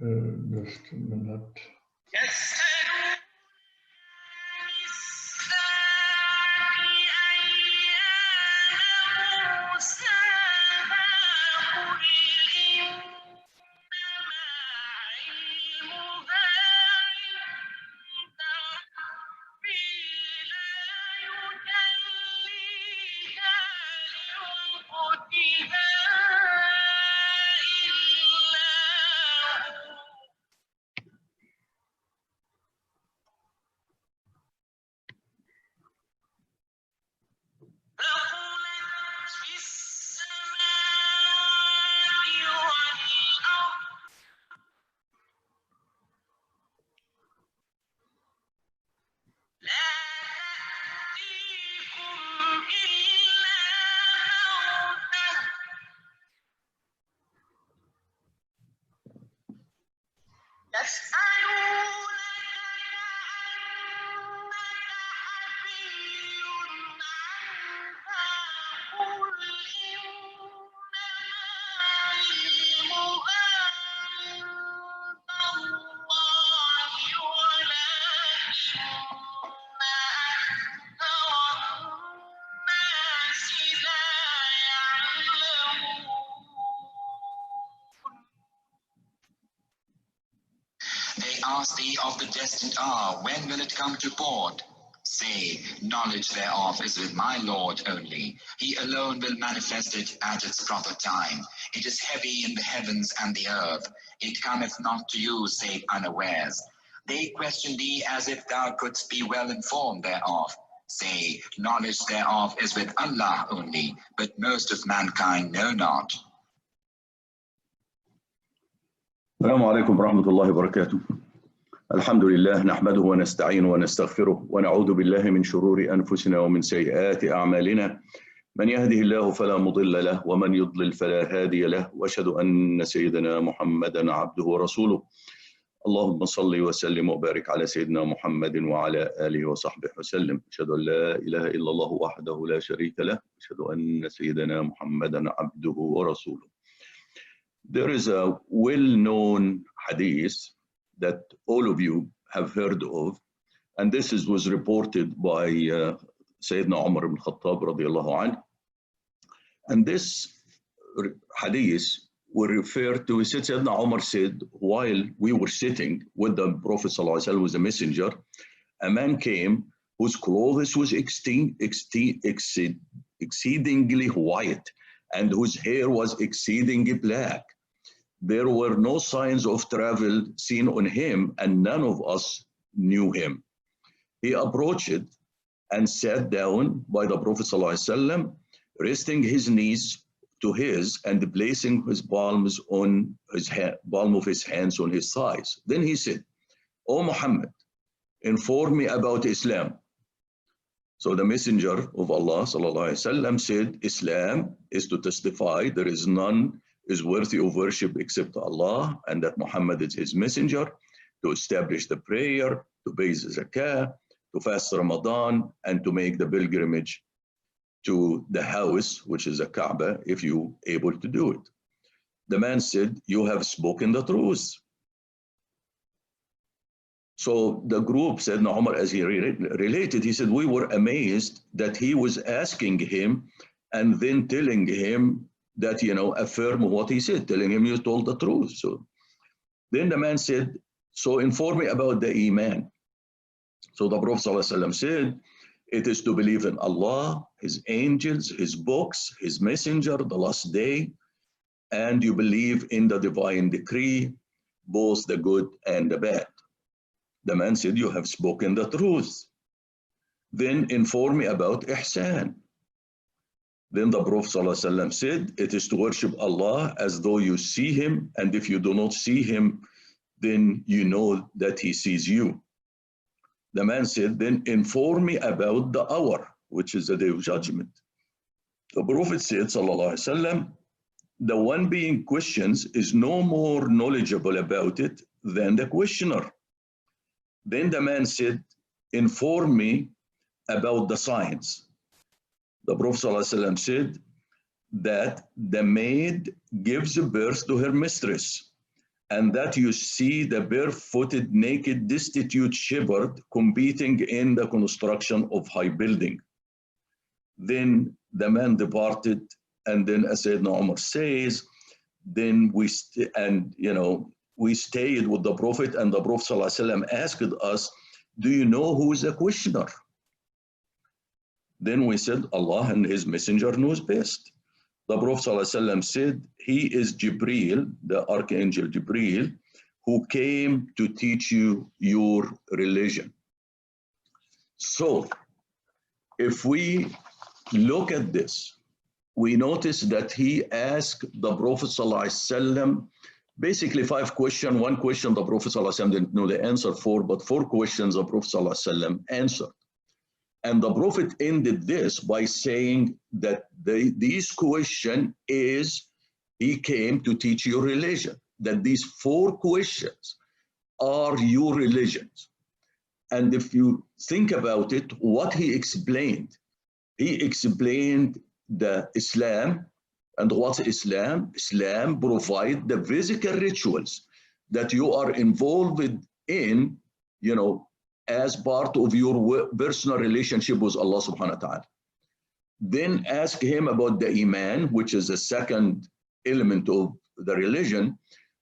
man hat. Ask thee of the destined hour, when will it come to port? Say, knowledge thereof is with my Lord only. He alone will manifest it at its proper time. It is heavy in the heavens and the earth. It cometh not to you, save unawares. They question thee as if thou couldst be well informed thereof. Say, knowledge thereof is with Allah only, but most of mankind know not. السلام عليكم ورحمة الله وبركاته. الحمد لله نحمده ونستعينه ونستغفره ونعوذ بالله من شرور أنفسنا ومن سيئات أعمالنا. من يهده الله فلا مضل له ومن يضلل فلا هادي له، وأشهد أن سيدنا محمدا عبده ورسوله. اللهم صل وسلم وبارك على سيدنا محمد وعلى آله وصحبه وسلم. أشهد أن لا إله إلا الله وحده لا شريك له، أشهد أن سيدنا محمدا عبده ورسوله. There is a well-known hadith that all of you have heard of, and this was reported by Sayyidina Umar ibn Khattab radiallahu anhu. And this hadith will refer to, Sayyidina Umar said, while we were sitting with the Prophet sallallahu alaihi wasallam, was a messenger, a man came whose clothes was exceedingly white and whose hair was exceedingly black. There were no signs of travel seen on him, and none of us knew him. He approached and sat down by the Prophet ﷺ, resting his knees to his and placing his palms on his palm of his hands on his thighs. Then he said, "O Muhammad, inform me about Islam." So the Messenger of Allah ﷺ said, Islam is to testify there is none is worthy of worship except Allah, and that Muhammad is his messenger, to establish the prayer, to pay the zakah, to fast Ramadan, and to make the pilgrimage to the house, which is a Kaaba, if you able to do it. The man said, "You have spoken the truth." So the group said, Umar, as he related, he said, we were amazed that he was asking him and then telling him that, affirm what he said, telling him you told the truth. So then the man said, so inform me about the Iman. So the Prophet ﷺ said, it is to believe in Allah, his angels, his books, his messenger, the last day, and you believe in the divine decree, both the good and the bad. The man said, you have spoken the truth. Then inform me about Ihsan. Then the Prophet ﷺ said, it is to worship Allah as though you see him, and if you do not see him, then you know that he sees you. The man said, then inform me about the hour, which is the day of judgment. The Prophet said, ﷺ, the one being questioned is no more knowledgeable about it than the questioner. Then the man said, inform me about the signs. The Prophet ﷺ said that the maid gives birth to her mistress, and that you see the barefooted, naked, destitute shepherd competing in the construction of high building. Then the man departed, and then as Sayyidina Umar says, then we stayed with the Prophet, and the Prophet ﷺ asked us, do you know who is the questioner? Then we said, Allah and his messenger knows best. The Prophet ﷺ said, he is Jibreel, the Archangel Jibreel, who came to teach you your religion. So if we look at this, we notice that he asked the Prophet ﷺ basically 5 questions. 1 question the Prophet ﷺ didn't know the answer for, but 4 questions the Prophet ﷺ answered. And the Prophet ended this by saying that these questions is, he came to teach your religion, that these 4 questions are your religions. And if you think about it, what he explained the Islam. And what's Islam? Islam provide the physical rituals that you are involved in, as part of your personal relationship with Allah subhanahu wa ta'ala. Then ask him about the Iman, which is the second element of the religion,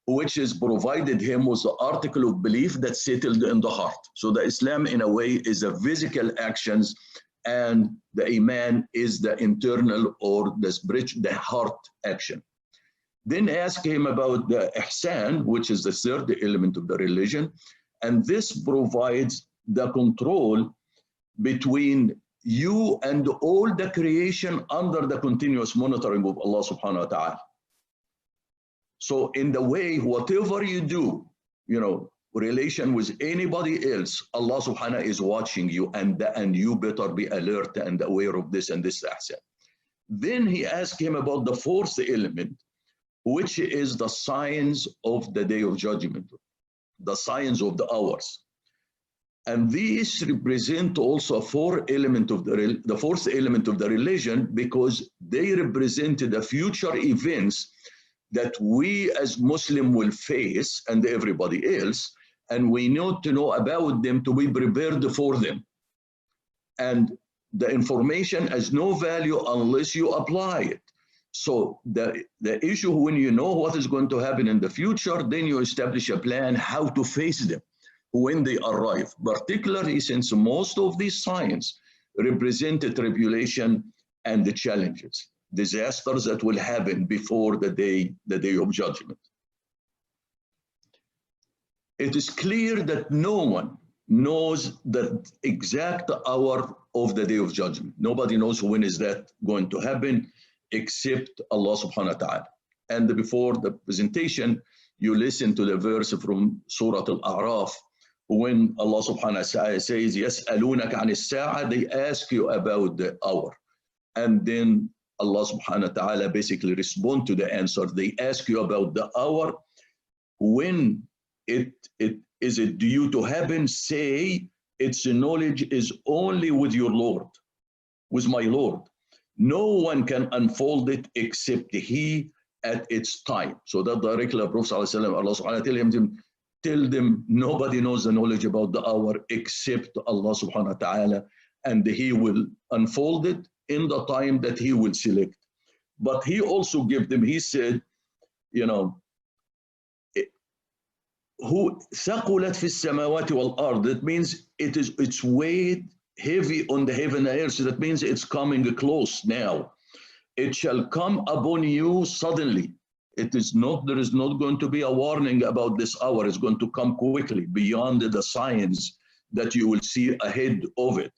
which is provided him with the article of belief that's settled in the heart. So the Islam in a way is a physical actions, and the Iman is the internal or the spiritual, the heart action. Then ask him about the Ihsan, which is the third element of the religion, and this provides the control between you and all the creation under the continuous monitoring of Allah subhanahu wa ta'ala. So in the way, whatever you do, relation with anybody else, Allah subhanahu wa ta'ala is watching you, and you better be alert and aware of this and this ahsan. Then he asked him about the 4th element, which is the signs of the day of judgment, the signs of the hours. And these represent also 4 elements of the 4th element of the religion, because they represented the future events that we as Muslim will face and everybody else, and we need to know about them to be prepared for them. And the information has no value unless you apply it. So the issue, when you know what is going to happen in the future, then you establish a plan how to face them when they arrive, particularly since most of these signs represent the tribulation and the challenges, disasters that will happen before the day of judgment. It is clear that no one knows the exact hour of the day of judgment. Nobody knows when is that going to happen except Allah subhanahu wa ta'ala. And before the presentation, you listen to the verse from Surah Al-A'raf, when Allah subhanahu wa ta'ala says, يَسْأَلُونَكَ عَنِ السَّاعَةِ, they ask you about the hour. And then Allah subhanahu wa ta'ala basically respond to the answer. They ask you about the hour. When is it due to happen? Say, its knowledge is only with your Lord, with my Lord. No one can unfold it except he at its time. So that directly Prophet Allah subhanahu wa ta'ala tell them nobody knows the knowledge about the hour except Allah subhanahu wa ta'ala, and he will unfold it in the time that he will select. But he also gave them, he said, who ثقلت في السماوات والأرض, that means it's weight heavy on the heaven and earth. That means it's coming close now. It shall come upon you suddenly. There is not going to be a warning about this hour. It's going to come quickly beyond the signs that you will see ahead of it.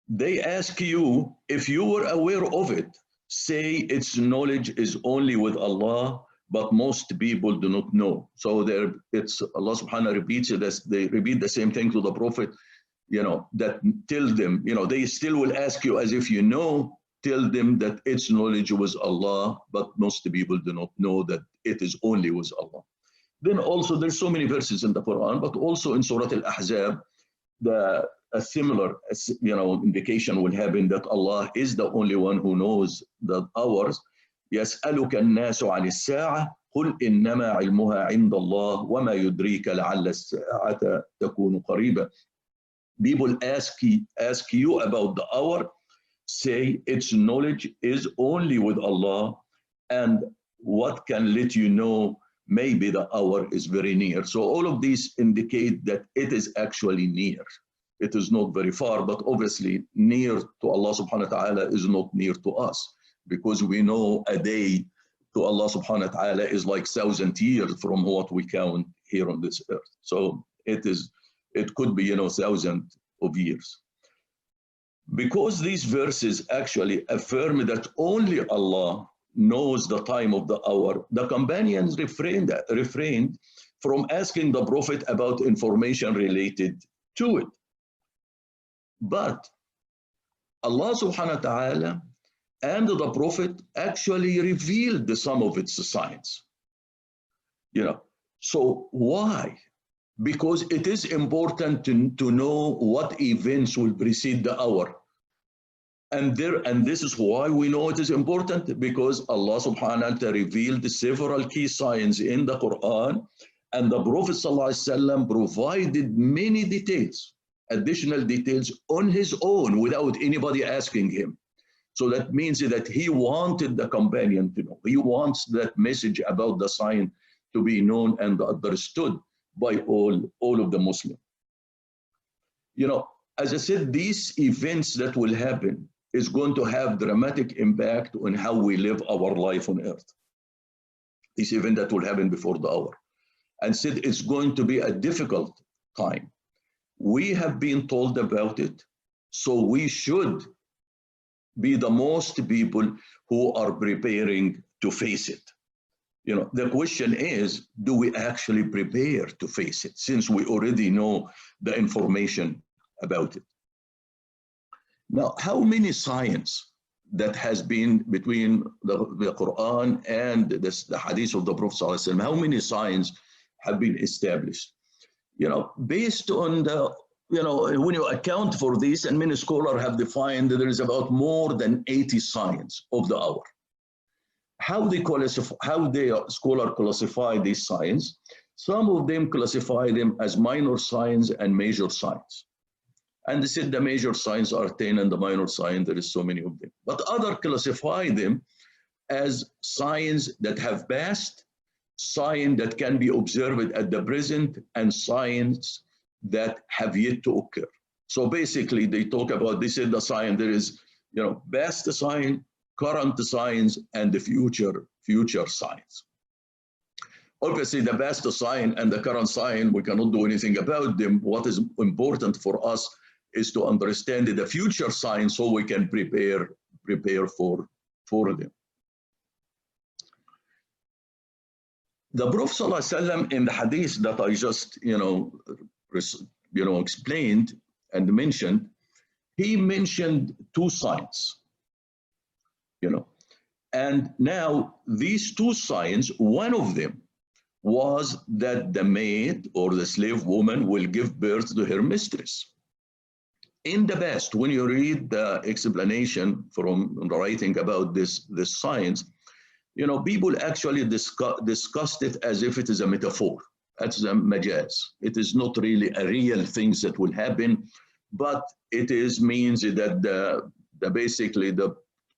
They ask you if you were aware of it. Say its knowledge is only with Allah, but most people do not know. So it's Allah subhanahu wa ta'ala repeats it, as they repeat the same thing to the Prophet, that tell them, they still will ask you as if you know, tell them that its knowledge was Allah, but most people do not know that it is only with Allah. Then also there's so many verses in the Quran, but also in Surah Al-Ahzab, a similar indication will happen that Allah is the only one who knows the hours. يَسْأَلُكَ النَّاسُ عَنِ السَّاعَةِ قل إنما علمها عند الله وما يدريك لعل الساعة تكون قريبة. People ask you about the hour, say its knowledge is only with Allah, and what can let you know maybe the hour is very near. So all of these indicate that it is actually near. It is not very far, but obviously near to Allah subhanahu wa ta'ala is not near to us, because we know a day to Allah subhanahu wa ta'ala is like 1,000 years from what we count here on this earth. So it could be, 1,000 of years. Because these verses actually affirm that only Allah knows the time of the hour, the companions refrained from asking the Prophet about information related to it. But Allah subhanahu wa ta'ala and the Prophet actually revealed some of its signs. So why? Because it is important to know what events will precede the hour. And this is why we know it is important, because Allah subhanahu wa ta'ala revealed several key signs in the Quran, and the Prophet ﷺ provided many details, additional details on his own without anybody asking him. So that means that he wanted the companion to know. He wants that message about the sign to be known and understood by all of the Muslims. As I said, these events that will happen is going to have dramatic impact on how we live our life on earth. This event that will happen before the hour. And said it's going to be a difficult time. We have been told about it, so we should be the most people who are preparing to face it. The question is, do we actually prepare to face it, since we already know the information about it? Now, how many signs that has been between the Quran and the hadith of the Prophet ﷺ, how many signs have been established? Based on the, when you account for this, and many scholars have defined that there is about more than 80 signs of the hour. How the scholar classify these signs? Some of them classify them as minor signs and major signs. And they said the major signs are 10 and the minor signs, there is so many of them. But others classify them as signs that have passed, signs that can be observed at the present, and signs that have yet to occur. So basically they talk about, they said the sign, there is, past sign, current signs, and the future signs. Obviously the past sign and the current sign, we cannot do anything about them. What is important for us is to understand the future signs so we can prepare for them. The Prophet ﷺ in the hadith that I just explained and mentioned, he mentioned two signs. And now these two signs, one of them was that the maid or the slave woman will give birth to her mistress. In the past, when you read the explanation from the writing about this science, people actually discussed it as if it is a metaphor. That's a majaz. It is not really a real thing that will happen, but it means that basically the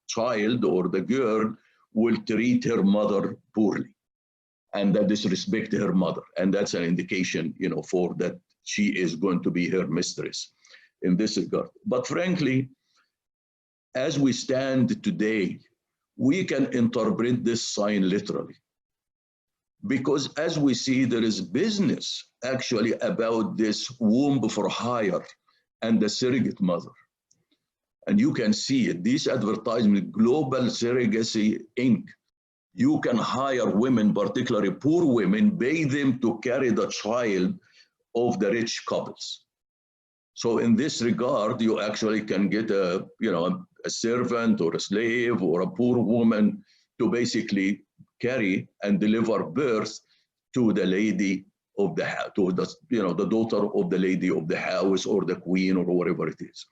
child or the girl will treat her mother poorly and that disrespect her mother. And that's an indication, for that she is going to be her mistress in this regard. But frankly, as we stand today, we can interpret this sign literally. Because as we see, there is business actually about this womb for hire and the surrogate mother. And you can see it, this advertisement, Global Surrogacy Inc. You can hire women, particularly poor women, pay them to carry the child of the rich couples. So in this regard, you actually can get a servant or a slave or a poor woman to basically carry and deliver birth to the lady of the house, to the daughter of the lady of the house or the queen or whatever it is.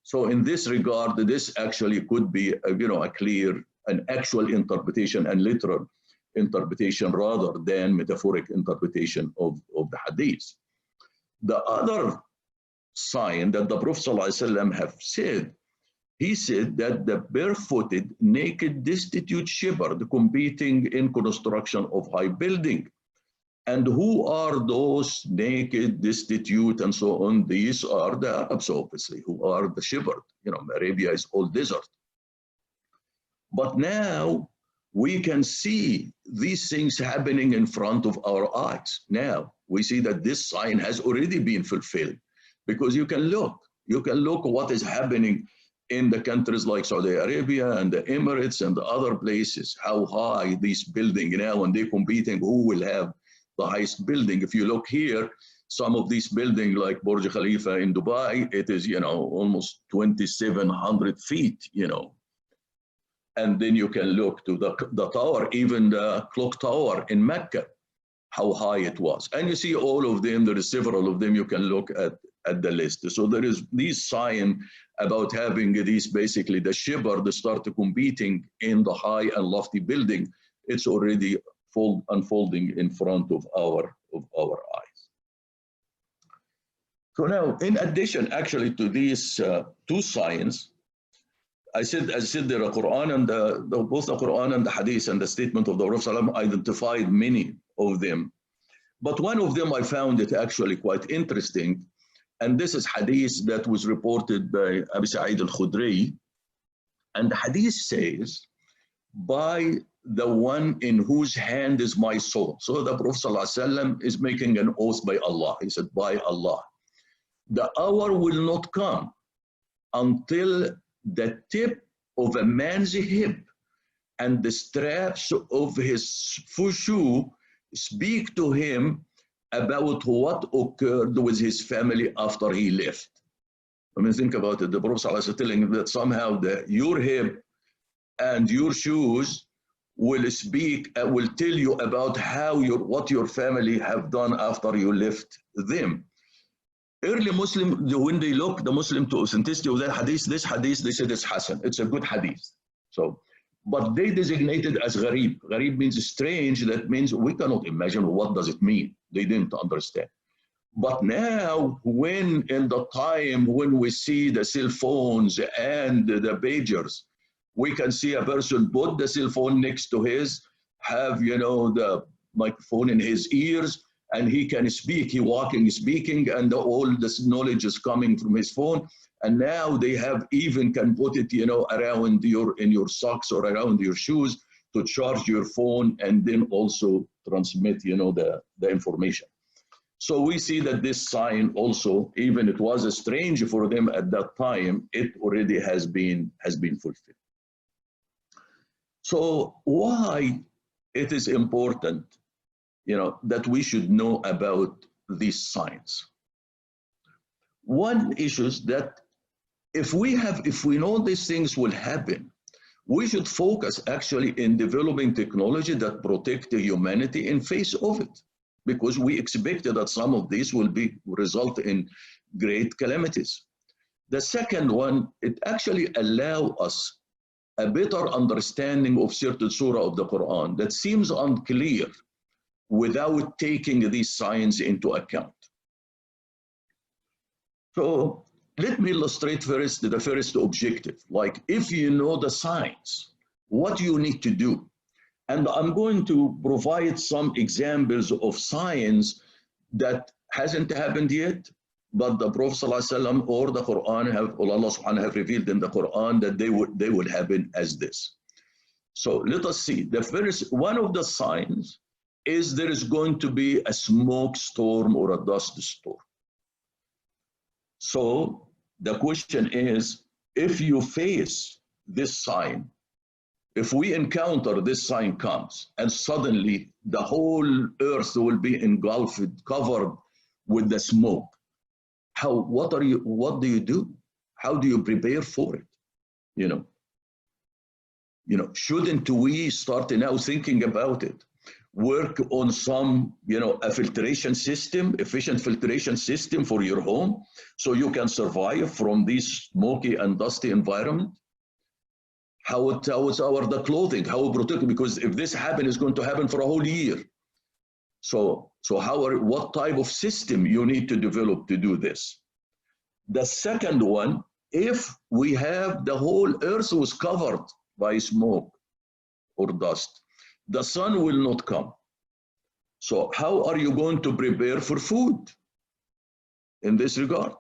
So in this regard, this actually could be a clear, an actual interpretation and literal interpretation rather than metaphoric interpretation of the hadith. The other sign that the Prophet ﷺ have said, he said that the barefooted, naked, destitute shepherd competing in construction of high building. And who are those naked, destitute, and so on? These are the Arabs, obviously, who are the shepherd. You know, Arabia is all desert. But now we can see these things happening in front of our eyes. Now we see that this sign has already been fulfilled, because you can look what is happening in the countries like Saudi Arabia and the Emirates and the other places, how high these buildings now, and they're competing who will have the highest building. If you look here, some of these buildings like Burj Khalifa in Dubai, it is, you know, almost 2,700 feet, you know. And then you can look to the tower, even the clock tower in Mecca, how high it was. And you see all of them, there is several of them, you can look at the list. So there is this sign about having these, basically the shepherd start competing in the high and lofty building. It's already unfolding in front of our eyes. So now, in addition actually to these two signs, I said there are Quran and both the Quran and the Hadith and the statement of the Prophet ﷺ identified many of them. But one of them I found it actually quite interesting. And this is Hadith that was reported by Abu Sa'id al-Khudri. And the Hadith says, by the one in whose hand is my soul. So the Prophet ﷺ is making an oath by Allah. He said, by Allah, the hour will not come until the tip of a man's hip and the straps of his shoe speak to him about what occurred with his family after he left. I mean, think about it. The Prophet ﷺ telling him that somehow your hip and your shoes will speak, will tell you about how what your family have done after you left them. Early Muslim, when they look the Muslim to authenticity of that hadith, this hadith, they said it's Hasan, it's a good hadith. So, but they designated as gharib. Gharib means strange. That means we cannot imagine what does it mean. They didn't understand. But now, when in the time when we see the cell phones and the pagers, we can see a person put the cell phone next to his, have, you know, the microphone in his ears, and he can speak, he walking, speaking, and all this knowledge is coming from his phone. And now they have even can put it, you know, around in your socks or around your shoes to charge your phone and then also transmit, you know, the information. So we see that this sign also, even it was a strange for them at that time, it already has been fulfilled. So why it is important, you know, that we should know about these signs? One issue is that if we know these things will happen, we should focus actually in developing technology that protect humanity in face of it, because we expected that some of these will result in great calamities. The second one, it actually allows us a better understanding of certain surah of the Quran that seems unclear without taking these signs into account. So let me illustrate first the first objective. Like, if you know the signs, what you need to do. And I'm going to provide some examples of signs that hasn't happened yet, but the Prophet ﷺ or the Quran or Allah subhanahu have revealed in the Quran that they would happen as this. So let us see. The first one of the signs is there is going to be a smoke storm or a dust storm. So the question is, if you face this sign, if we encounter this sign comes and suddenly the whole earth will be engulfed, covered with the smoke, what do you do? How do you prepare for it? You know, shouldn't we start now thinking about it? Work on some, a filtration system, efficient filtration system for your home, so you can survive from this smoky and dusty environment. it's the clothing, how we protect, because if this happens, it's going to happen for a whole year. So what type of system you need to develop to do this? The second one, if we have the whole earth was covered by smoke or dust, the sun will not come. So how are you going to prepare for food in this regard?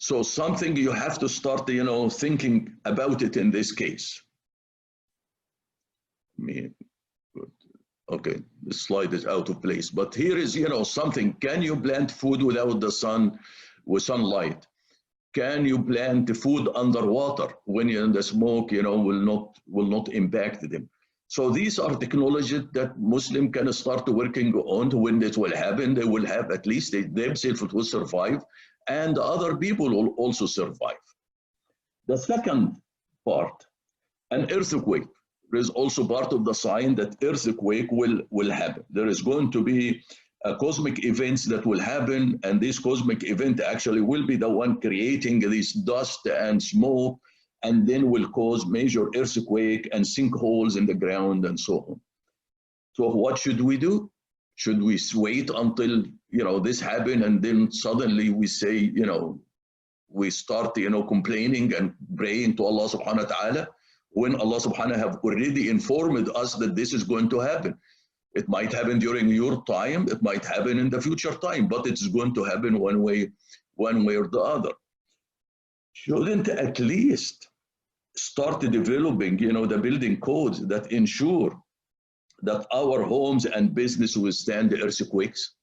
So something you have to start, thinking about it in this case. Okay, this slide is out of place, but here is, something. Can you plant food without the sun, with sunlight? Can you plant food underwater when the smoke, will not impact them? So these are technologies that Muslim can start working on. When it will happen, they will have, at least themselves will survive, and other people will also survive. The second part, an earthquake. There is also part of the sign that earthquake will happen. There is going to be a cosmic events that will happen, and this cosmic event actually will be the one creating this dust and smoke, and then will cause major earthquake and sinkholes in the ground and so on. So what should we do? Should we wait until this happen and then suddenly we say, we start complaining and praying to Allah subhanahu wa ta'ala, when Allah subhanahu have already informed us that this is going to happen? It might happen during your time, it might happen in the future time, but it's going to happen one way or the other. Shouldn't at least start developing, the building codes that ensure that our homes and business withstand the earthquakes?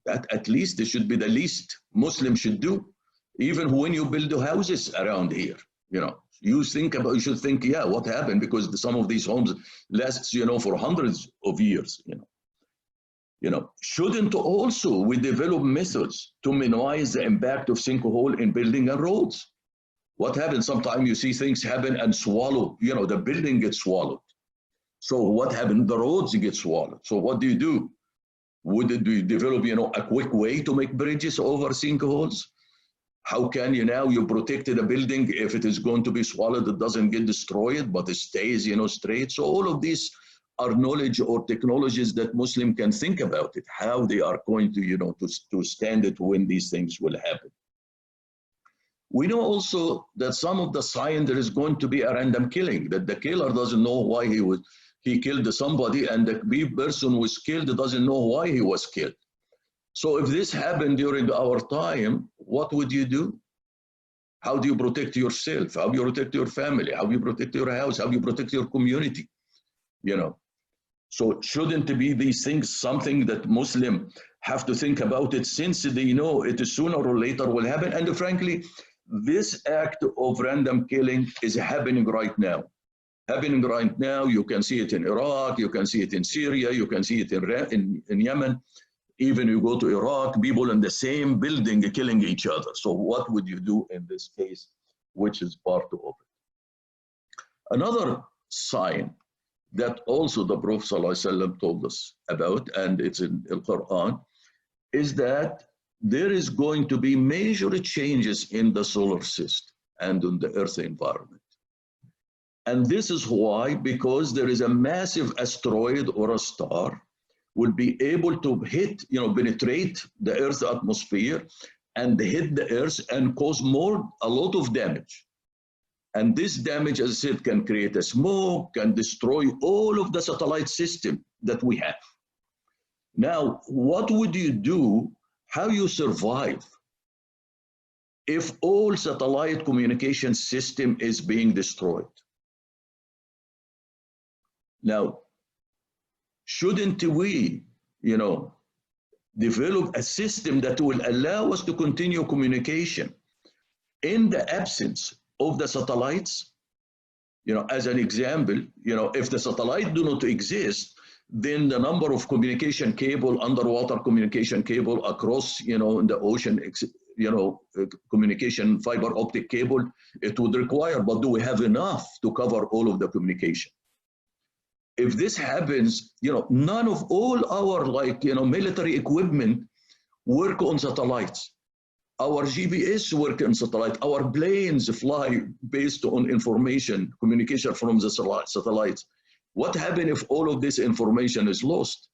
That at least it should be the least Muslims should do. Even when you build houses around here, you should think, yeah, what happened? Because some of these homes lasts, for hundreds of years, Shouldn't also we develop methods to minimize the impact of sinkhole in building and roads? What happens? Sometimes you see things happen and swallow, the building gets swallowed. So what happened? The roads get swallowed. So what do? Do you develop, a quick way to make bridges over sinkholes? How can you protect the building if it is going to be swallowed? It doesn't get destroyed, but it stays, straight. So all of these are knowledge or technologies that Muslim can think about it, how they are going to, to stand it when these things will happen. We know also that some of the sign there is going to be a random killing, that the killer doesn't know why he killed somebody, and the person who was killed doesn't know why he was killed. So if this happened during our time, what would you do? How do you protect yourself? How do you protect your family? How do you protect your house? How do you protect your community? So shouldn't be these things something that Muslims have to think about it, since they know it is sooner or later will happen? And frankly, this act of random killing is happening right now. You can see it in Iraq, you can see it in Syria, you can see it in Yemen. Even you go to Iraq, people in the same building killing each other. So what would you do in this case, which is part of it? Another sign that also the Prophet ﷺ told us about, and it's in the Quran, is that there is going to be major changes in the solar system and in the Earth environment. And this is why, because there is a massive asteroid or a star will be able to hit, penetrate the Earth's atmosphere and hit the Earth and cause a lot of damage. And this damage, as I said, can create a smoke, can destroy all of the satellite system that we have. Now, what would you do? How you survive if all satellite communication system is being destroyed? Now, shouldn't we, develop a system that will allow us to continue communication in the absence of the satellites? As an example, if the satellite do not exist, then the number of communication cable, underwater communication cable across, in the ocean, communication fiber optic cable, it would require, but do we have enough to cover all of the communication? If this happens, none of all our military equipment work on satellites. Our GPS work in satellite. Our planes fly based on information, communication from the satellites. What happens if all of this information is lost?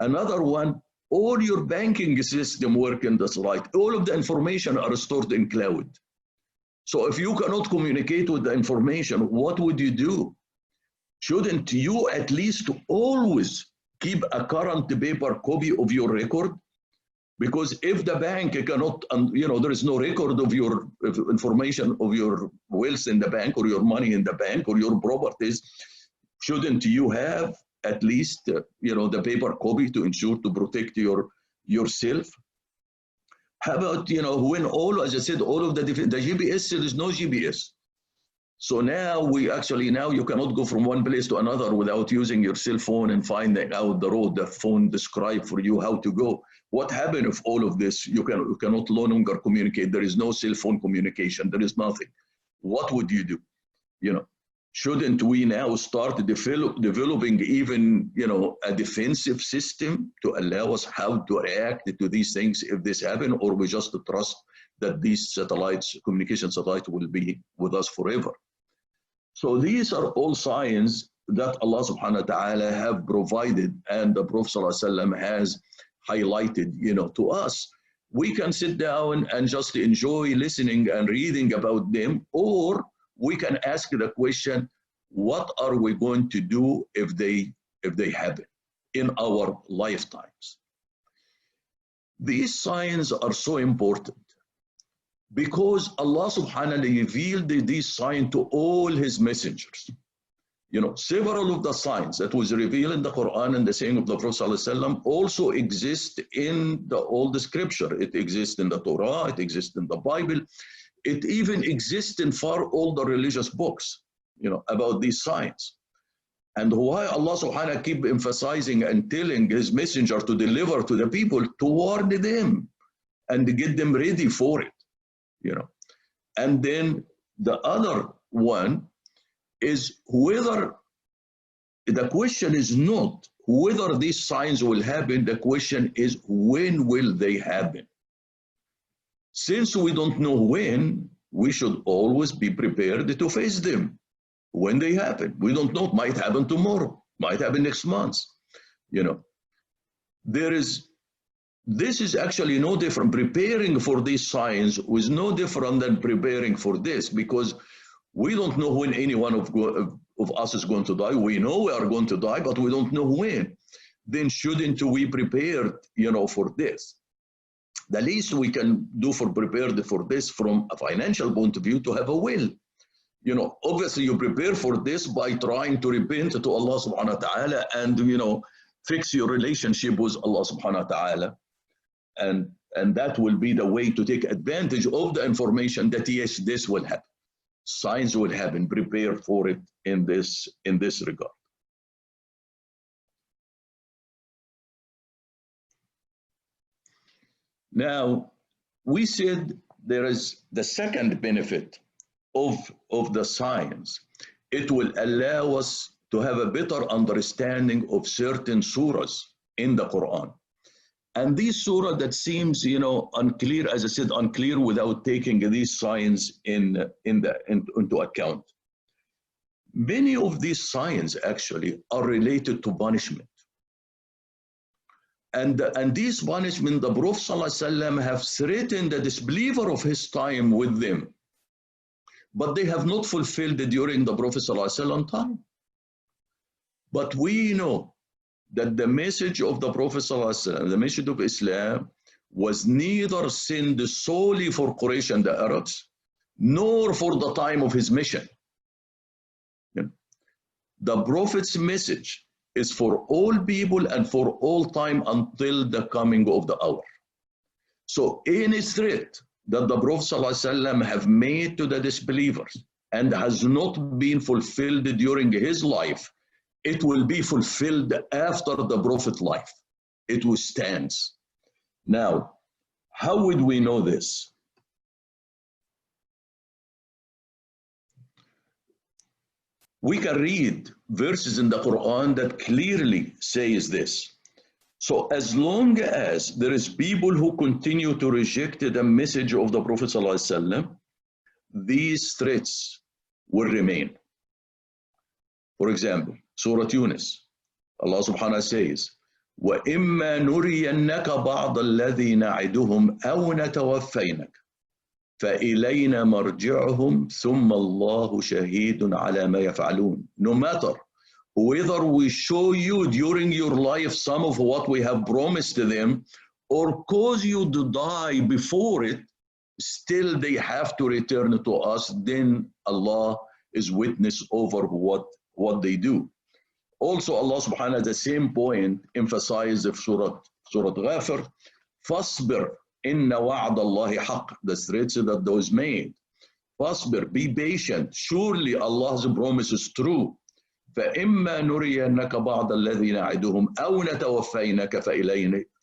Another one, all your banking system work in the satellite. All of the information are stored in cloud. So if you cannot communicate with the information, what would you do? Shouldn't you at least always keep a current paper copy of your record? Because if the bank cannot, there is no record of your information of your wealth in the bank or your money in the bank or your properties, shouldn't you have at least, the paper copy to ensure to protect yourself? How about, when as I said, all of the GPS, there is no GPS. So now you cannot go from one place to another without using your cell phone and finding out the road the phone described for you how to go. What happens if all of this, you cannot no longer communicate? There is no cell phone communication. There is nothing. What would you do? Shouldn't we now start developing even, a defensive system to allow us how to react to these things if this happen, or we just trust that these communication satellites will be with us forever? So these are all signs that Allah subhanahu wa ta'ala have provided and the Prophet ﷺ has highlighted, to us. We can sit down and just enjoy listening and reading about them, or we can ask the question, what are we going to do if they happen in our lifetimes? These signs are so important because Allah subhanahu wa ta'ala revealed these signs to all his messengers. Several of the signs that was revealed in the Quran and the saying of the Prophet ﷺ also exist in the old scripture. It exists in the Torah, it exists in the Bible. It even exists in far older religious books, about these signs. And why Allah subhanahu wa ta'ala keep emphasizing and telling his messenger to deliver to the people, to warn them and to get them ready for it, And then the other one is whether, the question is not whether these signs will happen, the question is when will they happen? Since we don't know when, we should always be prepared to face them when they happen. We don't know, it might happen tomorrow, might happen next month. This is actually no different. Preparing for these signs was no different than preparing for this, because we don't know when any one of us is going to die. We know we are going to die, but we don't know when. Then shouldn't we prepare, for this? The least we can do for prepared for this from a financial point of view, to have a will. Obviously you prepare for this by trying to repent to Allah subhanahu wa ta'ala and, fix your relationship with Allah subhanahu wa ta'ala. And that will be the way to take advantage of the information that yes, this will happen. Signs will happen. Prepare for it in this regard. Now, we said there is the second benefit of the signs. It will allow us to have a better understanding of certain surahs in the Quran. And these surah that seems, unclear, as I said, unclear without taking these signs into account. Many of these signs actually are related to punishment. And these punishment, the Prophet ﷺ have threatened the disbeliever of his time with them, but they have not fulfilled during the Prophet ﷺ time. But we know that the message of the Prophet ﷺ, the message of Islam, was neither sent solely for Quraysh and the Arabs, nor for the time of his mission. The Prophet's message is for all people and for all time until the coming of the hour. So any threat that the Prophet ﷺ have made to the disbelievers and has not been fulfilled during his life, it will be fulfilled after the Prophet's life. It withstands. Now, how would we know this? We can read verses in the Quran that clearly says this. So as long as there is people who continue to reject the message of the Prophet ﷺ, these threats will remain. For example, Surah Yunus, Allah subhanahu wa ta'ala says, وَإِمَّا نُرِيَنَّكَ بَعْضَ الَّذِي نَعِدُهُمْ أَوْ نَتَوَفَّيْنَكَ فَإِلَيْنَا مَرْجِعُهُمْ ثُمَّ اللَّهُ شَهِيدٌ عَلَى مَا يَفْعَلُونَ. No matter whether we show you during your life some of what we have promised to them or cause you to die before it, still they have to return to us. Then Allah is witness over what they do. Also, Allah subhanahu wa ta'ala at the same point emphasized of Surah Ghafir, فَاصْبِرْ إِنَّ وَعْدَ اللَّهِ حَقٌّ. The threats that those made. فَاصْبِرْ, be patient. Surely Allah's promise is true. فإما نرينك بعض الذي نعدهم أو نتوفينك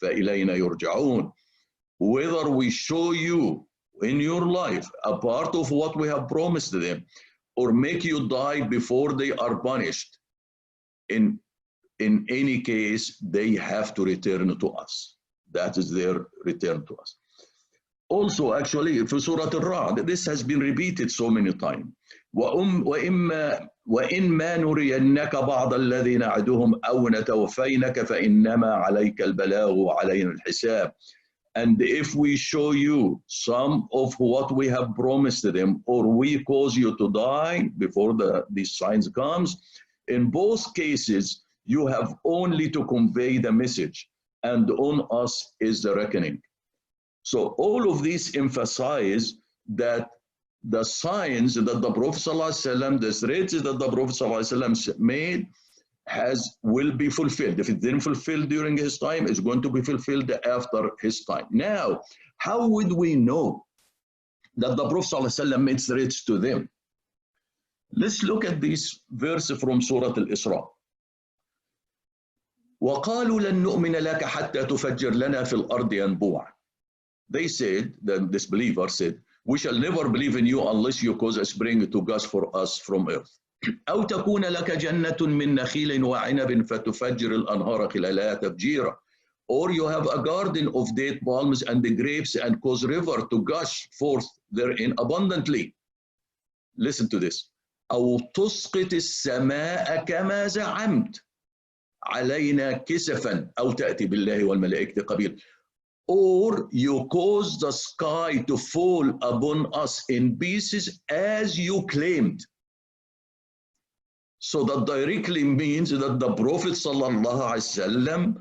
فإلينا يرجعون. Whether we show you in your life a part of what we have promised them or make you die before they are punished, in any case they have to return to us. That is their return to us. Also, actually, for Surah Al-Ra'd, this has been repeated so many times. وَإِنْ مَا نُرِيَنَّكَ بَعْضَ الَّذِي نَعْدُهُمْ أَوْ نَتَوَفَّيْنَكَ فَإِنَّمَا عَلَيْكَ الْبَلَاغُ وَعَلَيْنَا الْحِسَابُ. And if we show you some of what we have promised them, or we cause you to die before these signs comes, in both cases, you have only to convey the message, and on us is the reckoning. So all of these emphasize that the signs that the Prophet ﷺ, the threats that the Prophet ﷺ made will be fulfilled. If it didn't fulfill during his time, it's going to be fulfilled after his time. Now, how would we know that the Prophet ﷺ made threats to them? Let's look at this verse from Surah Al-Isra. وَقَالُوا لَن نُؤْمِنَ لَكَ حَتَّى تُفَجِّرْ لَنَا فِي الْأَرْضِ يَنبُوعًا. They said, the disbeliever said, we shall never believe in you unless you cause a spring to gush for us from earth. أو تكون لك جنة من نخيل وعنب فتفجر الأنهار خلالها تفجيرا. Or you have a garden of date palms and the grapes and cause river to gush forth therein abundantly. Listen to this. أو تسقط السماء كما زعمت علينا كسفا أو تأتي بالله والملائكة قبيل. Or you cause the sky to fall upon us in pieces as you claimed. So that directly means that the Prophet ﷺ,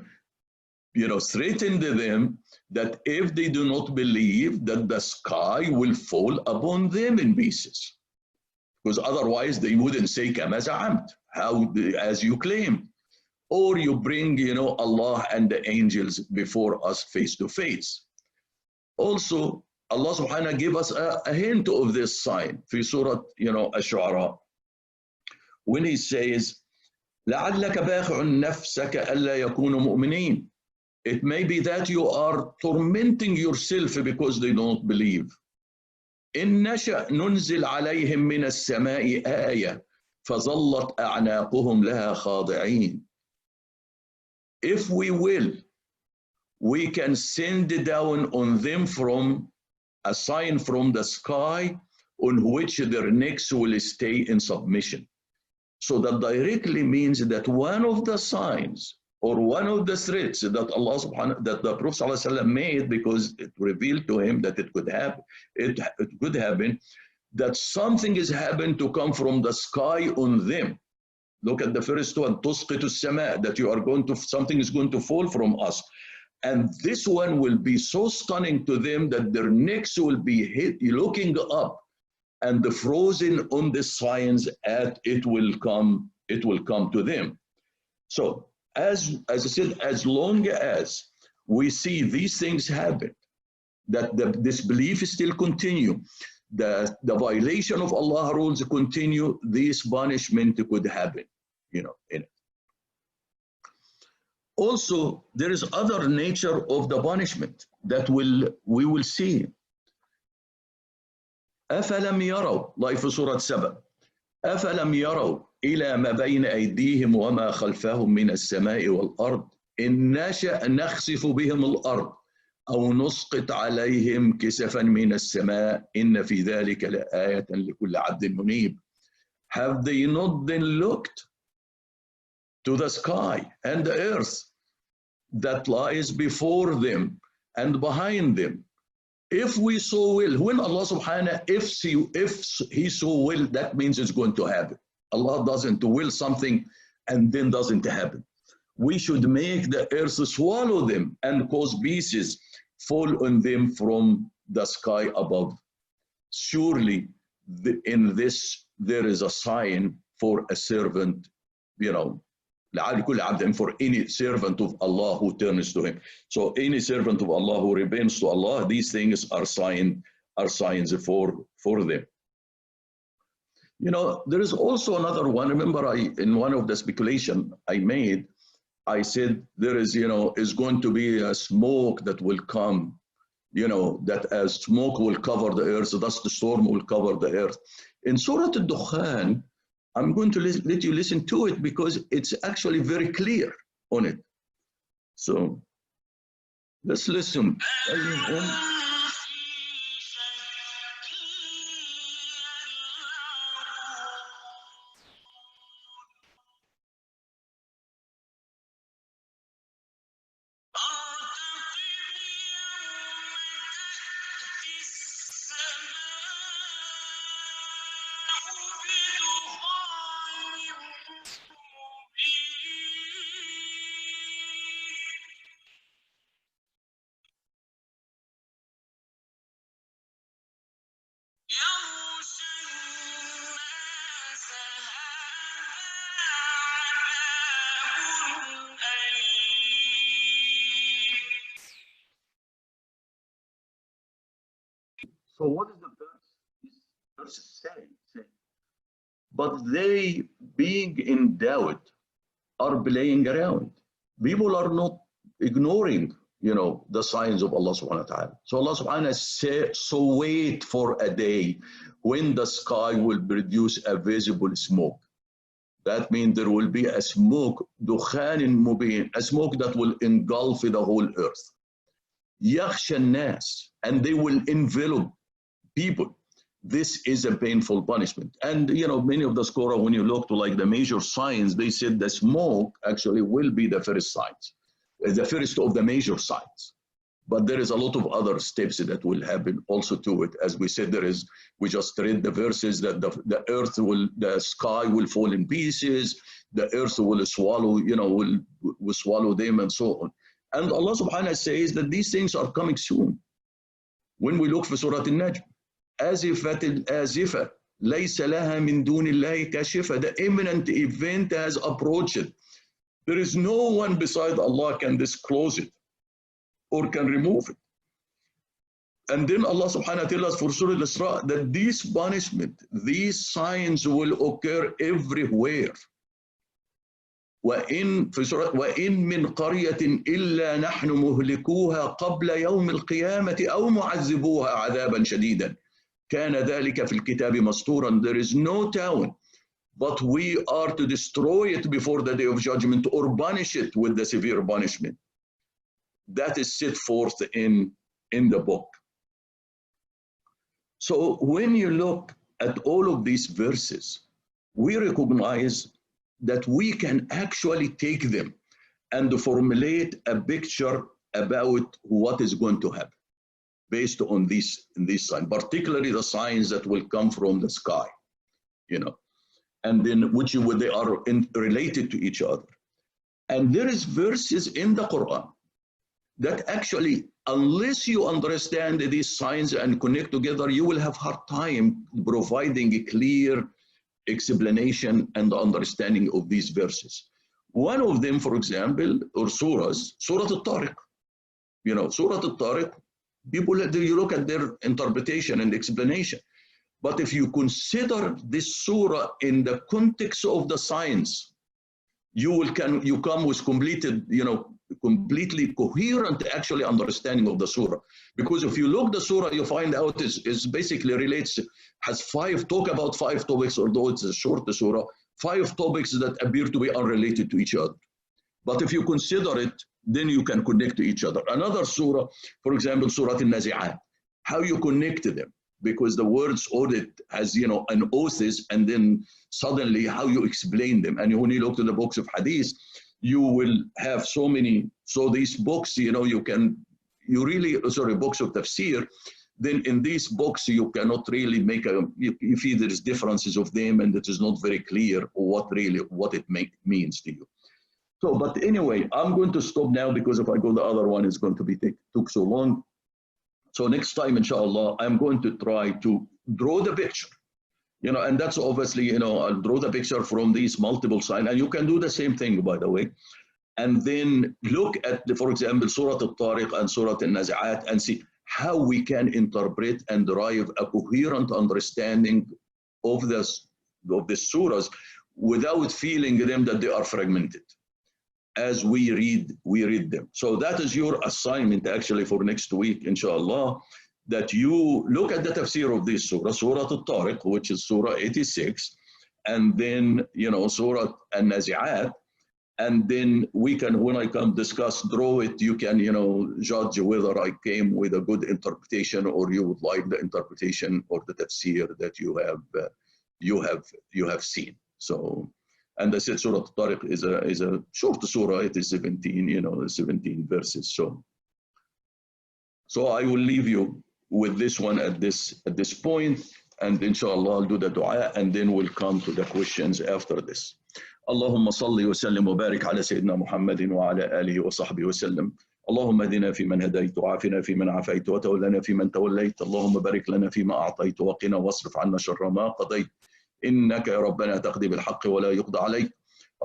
threatened them that if they do not believe, that the sky will fall upon them in pieces. Because otherwise they wouldn't say kama za'amt, as you claim. Or you bring, Allah and the angels before us face to face. Also, Allah subhanahu wa ta'ala gave us a hint of this sign في Surah, Ash-Shu'ara, when he says, لَعَلَّكَ بَاخِعٌ نَفْسَكَ أَلَّا يَكُونُوا مُؤْمِنِينَ. It may be that you are tormenting yourself because they don't believe. إِن نَشَأْ نُنزِلْ عَلَيْهِمْ مِنَ السَّمَاءِ آيَةً فَظَلَّتْ أَعْنَاقُهُمْ لَهَا خَاضِعِينَ. If we will, we can send down on them from a sign from the sky on which their necks will stay in submission. So that directly means that one of the signs or one of the threats that that the Prophet ﷺ made, because it revealed to him that it could happen, that something is happened to come from the sky on them. Look at the first one, تسقط السماء, that something is going to fall from us. And this one will be so stunning to them that their necks will be looking up and frozen on the signs, and it will come to them. So as I said, as long as we see these things happen, that the disbelief still continue, the violation of Allah's rules continue, this punishment could happen, in it. Also, there is other nature of the punishment that we will see. أفلم يروا, like في سورة 7, أفلم يروا إلى ما بين أيديهم وما خلفهم من السماء والأرض إن نشأ نخسف بهم الأرض أو نسقط عليهم كسفا من السماء إن في ذلك لآية لكل عبد منيب. Have they not then looked to the sky and the earth that lies before them and behind them? If we so will, when Allah subhanahu, if he so will, that means it's going to happen. Allah doesn't will something and then doesn't happen. We should make the earth swallow them and cause pieces fall on them from the sky above. Surely in this there is a sign for a servant, for any servant of Allah who turns to him. So any servant of Allah who repents to Allah, these things are signs for them. There is also another one. Remember, in one of the speculation I made, I said there is, is going to be a smoke that will come, that as smoke will cover the earth, thus the storm will cover the earth. In Surah Al-Dukhan, I'm going to let you listen to it because it's actually very clear on it. So let's listen. So what is the verse? This verse is saying, but they, being in doubt, are playing around. People are not ignoring, the signs of Allah subhanahu wa ta'ala. So Allah subhanahu wa ta'ala says, so wait for a day when the sky will produce a visible smoke. That means there will be a smoke, dukhan mubin, a smoke that will engulf the whole earth. Yakhsha nas, and they will envelop people. This is a painful punishment. And many of the scholars, when you look to like the major signs, they said the smoke actually will be the first signs, the first of the major signs. But there is a lot of other steps that will happen also to it. As we said, we just read the verses that the sky will fall in pieces, the earth will swallow, will swallow them and so on. And Allah subhanahu wa ta'ala says that these things are coming soon. When we look for Surah Al-Najm, آزفة ليس لها من دون الله كاشفة. The imminent event has approached. There is no one beside Allah can disclose it or can remove it. And then Allah subhanahu wa ta'ala tells us for Surah Al-Isra that these punishment, these signs will occur everywhere. وإن من قرية إلا نحن مهلكوها قبل يوم القيامة أو معذبوها عذابا شديدا كان ذلك في الكتاب مسطورا. There is no town, but we are to destroy it before the day of judgment or punish it with the severe punishment. That is set forth in the book. So when you look at all of these verses, we recognize that we can actually take them and formulate a picture about what is going to happen based on these signs, particularly the signs that will come from the sky, and then they are related to each other. And there is verses in the Quran that actually, unless you understand these signs and connect together, you will have hard time providing a clear explanation and understanding of these verses. One of them, for example, or surahs, Surah Al-Tariq. Surah Al-Tariq, you look at their interpretation and explanation. But if you consider this surah in the context of the science, you come with completely coherent actually understanding of the surah. Because if you look the surah, you find out is basically has talk about five topics, although it's a short surah, 5 topics that appear to be unrelated to each other. But if you consider it, then you can connect to each other. Another surah, for example, Surah Al-Nazi'at, how you connect to them, because the words audit has, you know, an oasis, and then suddenly how you explain them. And when you look to the books of hadith, you will have so many. So these books, you know, books of tafsir, then in these books you cannot really make you feel there's differences of them, and it is not very clear what it means to you. So, but anyway, I'm going to stop now, because if I go the other one, it's going to be took so long. So next time, inshallah, I'm going to try to draw the picture, you know, and that's obviously, you know, I'll draw the picture from these multiple signs, and you can do the same thing, by the way, and then look at, for example, Surah Al-Tariq and Surah Al-Nazi'at, and see how we can interpret and derive a coherent understanding of the surahs without feeling them that they are fragmented as we read them. So that is your assignment actually for next week, inshallah, that you look at the tafsir of this surah, Surah Al-Tariq, which is Surah 86, and then, you know, Surah Al-Nazi'at, and then we can, when I come discuss, draw it, you can, you know, judge whether I came with a good interpretation, or you would like the interpretation or the tafsir that you have seen. So, and I said Surah Al-Tariq is a short surah. It is 17, you know, 17 verses. So I will leave you with this one at this point, and inshallah I'll do the dua, and then we'll come to the questions after this. اللهم صل وسلم وبارك على سيدنا محمد وعلى آله وصحبه وسلم. اللهم اهدنا فيمن هديت، وعافنا فيمن عافيت، وتولنا فيمن توليت. اللهم بارك لنا فيما أعطيت، وقنا واصرف عنا شر ما قضيت. إنك يا ربنا تقضي بالحق ولا يقضى عليك.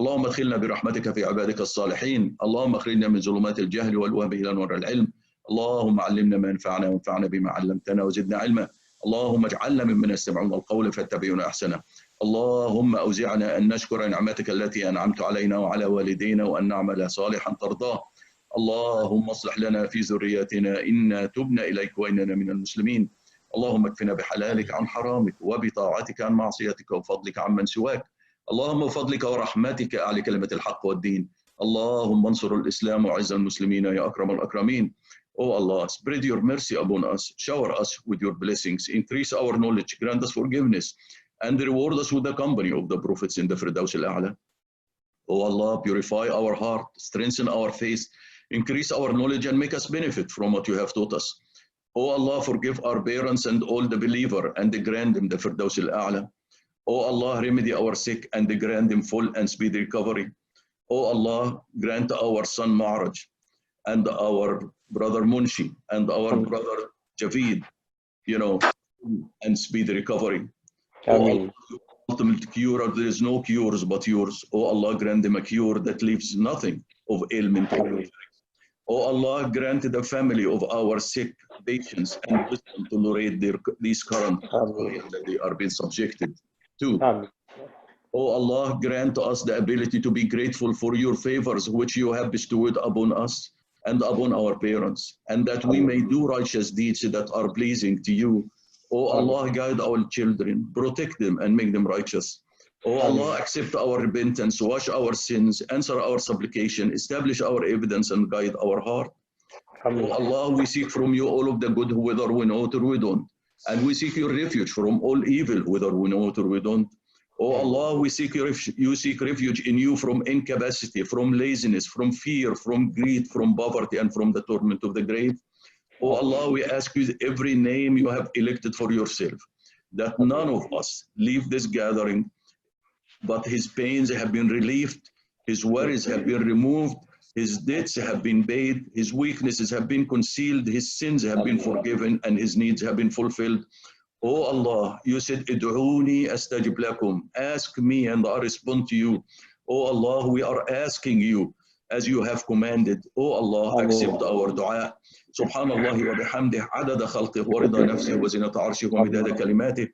اللهم ادخلنا برحمتك في عبادك الصالحين. اللهم اخرجنا من ظلمات الجهل والوهم إلى نور العلم. اللهم علمنا ما ينفعنا، وانفعنا بما علمتنا، وزدنا علما. اللهم اجعلنا ممن يستمعون القول فيتبعون أحسنه. اللهم أوزعنا أن نشكر نعمتك التي أنعمت علينا وعلى والدينا، وأن نعمل صالحا ترضاه. اللهم اصلح لنا في ذريتنا، إنا تبنا إليك وإننا من المسلمين. اللهم اكفنا بحلالك عن حرامك، وبطاعتك عن معصيتك، وفضلك عمن سواك. اللهم بفضلك ورحمتك أعلى كلمة الحق والدين. اللهم انصر الإسلام وعز المسلمين يا أكرم الأكرمين. Oh Allah, spread your mercy upon us, shower us with your blessings, increase our knowledge, grant us forgiveness, and reward us with the company of the prophets in the Firdaus al-A'la. Oh Allah, purify our heart, strengthen our faith, increase our knowledge, and make us benefit from what you have taught us. Oh Allah, forgive our parents and all the believer, and grant them the Firdaus al-A'la. Oh Allah, remedy our sick and grant them full and speedy recovery. Oh Allah, grant our son Ma'raj and our brother Munshi and our brother Javid, you know, and speedy recovery. Oh Allah, ultimate cure, there is no cures but yours. Oh Allah, grant them a cure that leaves nothing of ailment. Oh Allah, grant the family of our sick patients and wisdom to tolerate these current that they are being subjected to. Oh Allah, grant us the ability to be grateful for your favors which you have bestowed upon us and upon our parents, and that we may do righteous deeds that are pleasing to you. Oh Allah, guide our children, protect them and make them righteous. Oh Allah, accept our repentance, wash our sins, answer our supplication, establish our evidence, and guide our heart. Oh Allah, we seek from you all of the good, whether we know it or we don't. And we seek your refuge from all evil, whether we know it or we don't. Oh Allah, we seek you seek refuge in you from incapacity, from laziness, from fear, from greed, from poverty, and from the torment of the grave. Oh Allah, we ask you every name you have elected for yourself, that none of us leave this gathering, but his pains have been relieved, his worries have been removed, his debts have been paid, his weaknesses have been concealed, his sins have been forgiven, and his needs have been fulfilled. Oh Allah, you said, Id'uni astajib lakum. Ask me and I respond to you. Oh Allah, we are asking you as you have commanded. Oh Allah, accept our dua. Subhanallah wa bihamdih adada khalqih wa rida nafsih wa zinata arshih wa midada kalimatih.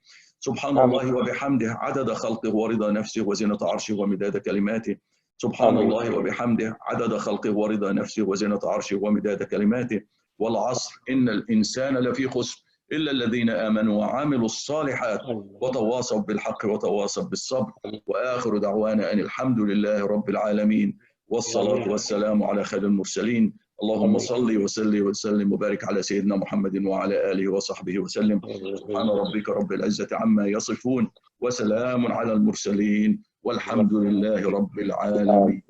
Subhanallah wa bihamdih adada khalqih wa rida nafsih wa zinata arshih wa midada kalimatih. Subhanallah wa bihamdih adada khalqih wa rida nafsih wa zinata arshih wa midada kalimatih. Wal asr, innal insana lafi khusr. إلا الذين آمنوا وعملوا الصالحات وتواصوا بالحق وتواصوا بالصبر وآخر دعوانا أن الحمد لله رب العالمين والصلاة والسلام على خير المرسلين. اللهم صل وسلم وبارك على سيدنا محمد وعلى آله وصحبه وسلم. سبحان ربك رب العزة عما يصفون وسلام على المرسلين والحمد لله رب العالمين.